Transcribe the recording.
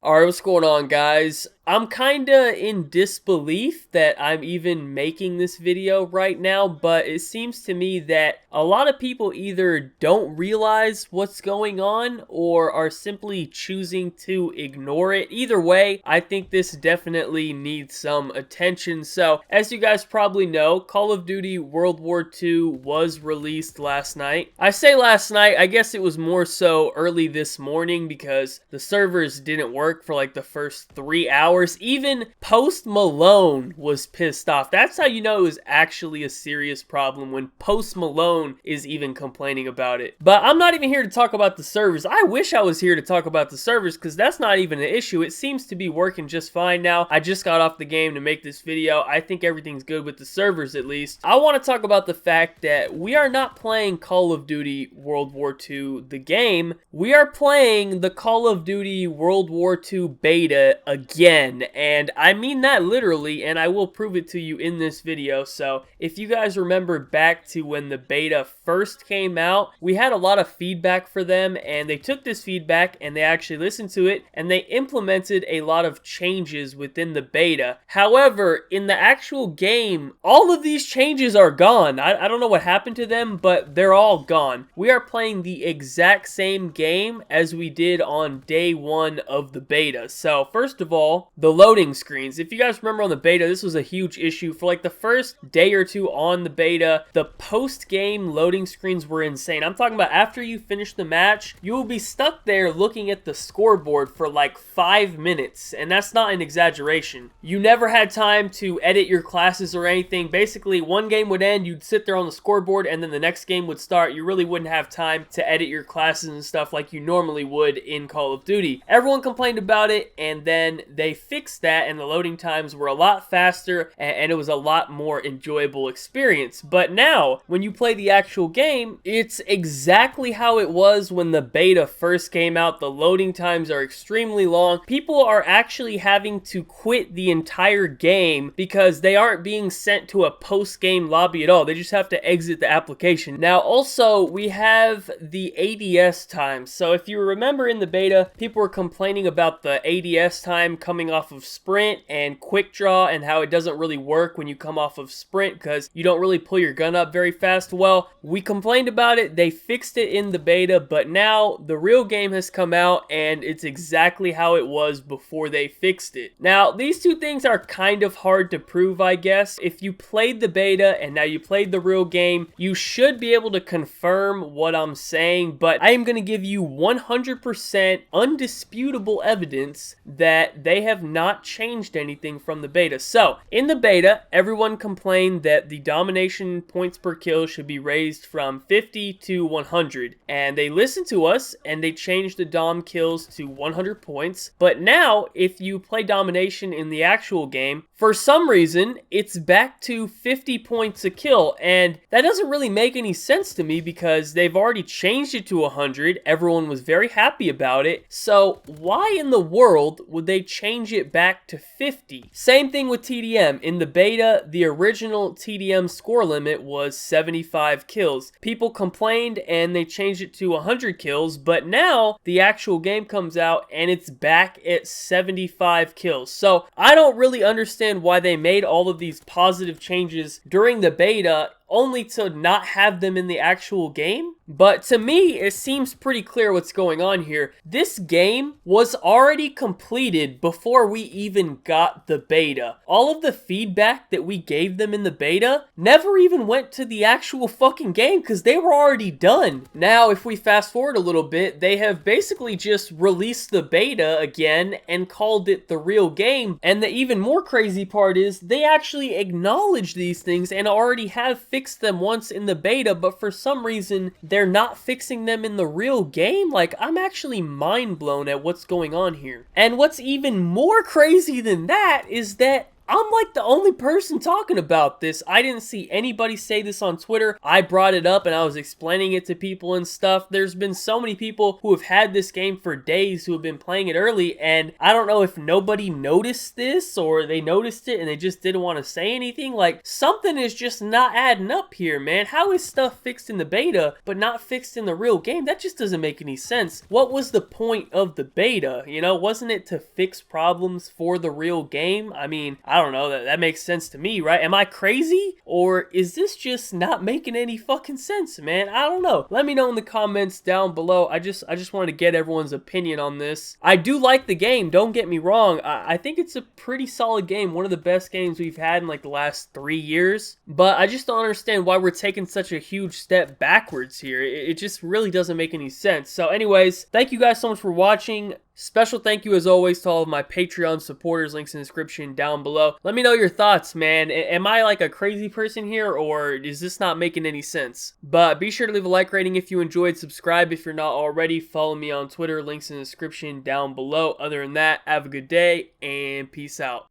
Alright, what's going on, guys? I'm kinda in disbelief that I'm even making this video right now, but it seems to me that a lot of people either don't realize what's going on or are simply choosing to ignore it. Either way, I think this definitely needs some attention. So, as you guys probably know, Call of Duty World War II was released last night. I say last night, I guess it was more so early this morning because the servers didn't work for like the first 3 hours. Even Post Malone was pissed off. That's how you know it was actually a serious problem, when Post Malone is even complaining about it. But I'm not even here to talk about the servers. I wish I was here to talk about the servers because that's not even an issue. It seems to be working just fine now. I just got off the game to make this video. I think everything's good with the servers, at least. I want to talk about the fact that we are not playing Call of Duty World War II, the game. We are playing the Call of Duty World War II beta again, and I mean that literally, and I will prove it to you in this video. So if you guys remember back to when the beta first came out, we had a lot of feedback for them, and they took this feedback and they actually listened to it and they implemented a lot of changes within the beta. However, in the actual game, all of these changes are gone. I don't know what happened to them, but they're all gone. We are playing the exact same game as we did on day one of the beta. So first of all, the loading screens. If you guys remember on the beta, this was a huge issue. For like the first day or two on the beta, the post-game loading screens were insane. I'm talking about after you finish the match, you will be stuck there looking at the scoreboard for like 5 minutes, and that's not an exaggeration. You never had time to edit your classes or anything. Basically, one game would end, you'd sit there on the scoreboard, and then the next game would start. You really wouldn't have time to edit your classes and stuff like you normally would in Call of Duty. Everyone complained about it, and then they fixed that, and the loading times were a lot faster, and it was a lot more enjoyable experience. But now, when you play the actual game, it's exactly how it was when the beta first came out. The loading times are extremely long. People are actually having to quit the entire game because they aren't being sent to a post-game lobby at all. They just have to exit the application. Now, also, we have the ADS time. So if you remember in the beta, people were complaining about the ADS time coming off of sprint and quick draw and how it doesn't really work when you come off of sprint because you don't really pull your gun up very fast. Well, we complained about it. They fixed it in the beta, but now the real game has come out and it's exactly how it was before they fixed it. Now, these two things are kind of hard to prove, I guess. If you played the beta and now you played the real game, you should be able to confirm what I'm saying, but I am going to give you 100% undisputable evidence that they have not changed anything from the beta. So, in the beta, everyone complained that the domination points per kill should be raised from 50 to 100, and they listened to us and they changed the dom kills to 100 points. But now, if you play domination in the actual game, for some reason, it's back to 50 points a kill, and that doesn't really make any sense to me because they've already changed it to 100. Everyone was very happy about it, so why in the world would they change it back to 50? Same thing with TDM. In the beta, the original TDM score limit was 75 kills. People complained and they changed it to 100 kills, but now the actual game comes out and it's back at 75 kills. So I don't really understand why they made all of these positive changes during the beta only to not have them in the actual game. But to me, it seems pretty clear what's going on here. This game was already completed before we even got the beta. All of the feedback that we gave them in the beta never even went to the actual fucking game because they were already done. Now, if we fast forward a little bit, they have basically just released the beta again and called it the real game. And the even more crazy part is they actually acknowledge these things and already have fixed them once in the beta, but for some reason they're not fixing them in the real game. Like, I'm actually mind blown at what's going on here. And what's even more crazy than that is that I'm like the only person talking about this. I didn't see anybody say this on Twitter. I brought it up and I was explaining it to people and stuff. There's been so many people who have had this game for days who have been playing it early, and I don't know if nobody noticed this or they noticed it and they just didn't want to say anything. Like, something is just not adding up here, man. How is stuff fixed in the beta but not fixed in the real game? That just doesn't make any sense. What was the point of the beta? You know, wasn't it to fix problems for the real game? I mean, I don't know, that makes sense to me, right? Am I crazy? Or is this just not making any fucking sense, man? I don't know. Let me know in the comments down below. I just want to get everyone's opinion on this. I do like the game, don't get me wrong. I think it's a pretty solid game, one of the best games we've had in like the last 3 years. But I just don't understand why we're taking such a huge step backwards here. It just really doesn't make any sense. So anyways, thank you guys so much for watching. Special thank you as always to all of my Patreon supporters, links in the description down below. Let me know your thoughts, man. Am I like a crazy person here, or is this not making any sense? But be sure to leave a like rating if you enjoyed, subscribe if you're not already, follow me on Twitter, links in the description down below. Other than that, have a good day and peace out.